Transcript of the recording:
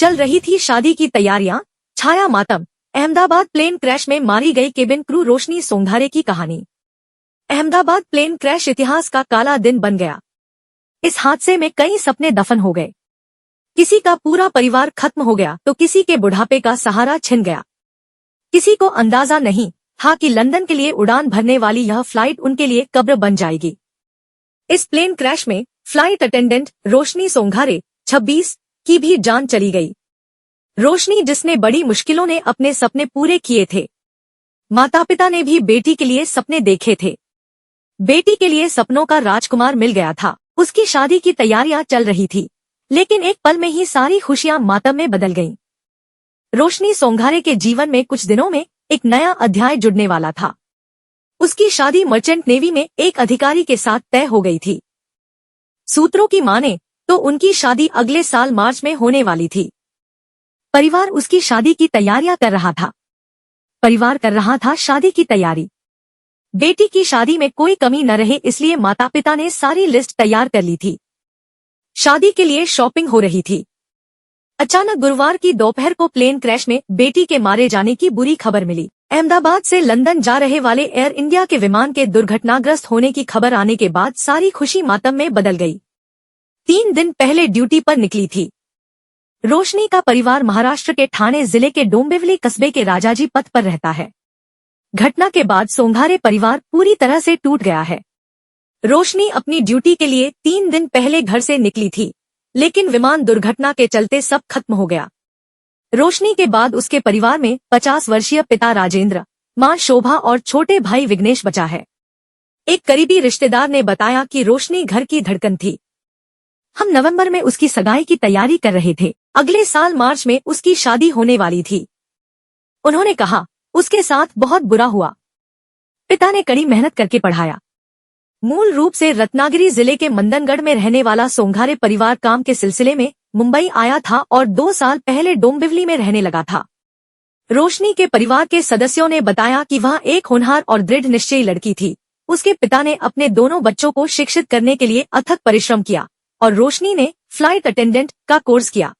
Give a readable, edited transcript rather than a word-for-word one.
चल रही थी शादी की तैयारियां, छाया मातम। अहमदाबाद प्लेन क्रैश में मारी गई केबिन क्रू रोशनी सोंघारे की कहानी। अहमदाबाद प्लेन क्रैश इतिहास का काला दिन बन गया। इस हादसे में कई सपने दफन हो गए। किसी का पूरा परिवार खत्म हो गया तो किसी के बुढ़ापे का सहारा छिन गया। किसी को अंदाजा नहीं था कि लंदन के लिए उड़ान भरने वाली यह फ्लाइट उनके लिए कब्र बन जाएगी। इस प्लेन क्रैश में फ्लाइट अटेंडेंट रोशनी सोंघारे 26 की भी जान चली गई। रोशनी, जिसने बड़ी मुश्किलों ने अपने सपने पूरे किए थे। माता पिता ने भी बेटी के लिए सपने देखे थे। बेटी के लिए सपनों का राजकुमार मिल गया था। उसकी शादी की तैयारियां चल रही थी, लेकिन एक पल में ही सारी खुशियां मातम में बदल गईं। रोशनी सोंघारे के जीवन में कुछ दिनों में एक नया अध्याय जुड़ने वाला था। उसकी शादी मर्चेंट नेवी में एक अधिकारी के साथ तय हो गई थी। सूत्रों की माने तो उनकी शादी अगले साल मार्च में होने वाली थी। परिवार उसकी शादी की तैयारियां कर रहा था। परिवार कर रहा था शादी की तैयारी। बेटी की शादी में कोई कमी न रहे, इसलिए माता पिता ने सारी लिस्ट तैयार कर ली थी। शादी के लिए शॉपिंग हो रही थी। अचानक गुरुवार की दोपहर को प्लेन क्रैश में बेटी के मारे जाने की बुरी खबर मिली। अहमदाबाद से लंदन जा रहे वाले एयर इंडिया के विमान के दुर्घटनाग्रस्त होने की खबर आने के बाद सारी खुशी मातम में बदल गई। 3 दिन पहले ड्यूटी पर निकली थी। रोशनी का परिवार महाराष्ट्र के ठाणे जिले के डोंबिवली कस्बे के राजाजी पथ पर रहता है। घटना के बाद सोंघारे परिवार पूरी तरह से टूट गया है। रोशनी अपनी ड्यूटी के लिए 3 दिन पहले घर से निकली थी, लेकिन विमान दुर्घटना के चलते सब खत्म हो गया। रोशनी के बाद उसके परिवार में 50 वर्षीय पिता राजेंद्र, मां शोभा और छोटे भाई विघ्नेश बचा है। एक करीबी रिश्तेदार ने बताया कि रोशनी घर की धड़कन थी। हम नवंबर में उसकी सगाई की तैयारी कर रहे थे। अगले साल मार्च में उसकी शादी होने वाली थी। उन्होंने कहा, उसके साथ बहुत बुरा हुआ। पिता ने कड़ी मेहनत करके पढ़ाया। मूल रूप से रत्नागिरी जिले के मंदनगढ़ में रहने वाला सोंघारे परिवार काम के सिलसिले में मुंबई आया था और 2 साल पहले डोंबिवली में रहने लगा था। रोशनी के परिवार के सदस्यों ने बताया कि वह एक होनहार और दृढ़ निश्चयी लड़की थी। उसके पिता ने अपने दोनों बच्चों को शिक्षित करने के लिए अथक परिश्रम किया और रोशनी ने फ्लाइट अटेंडेंट का कोर्स किया।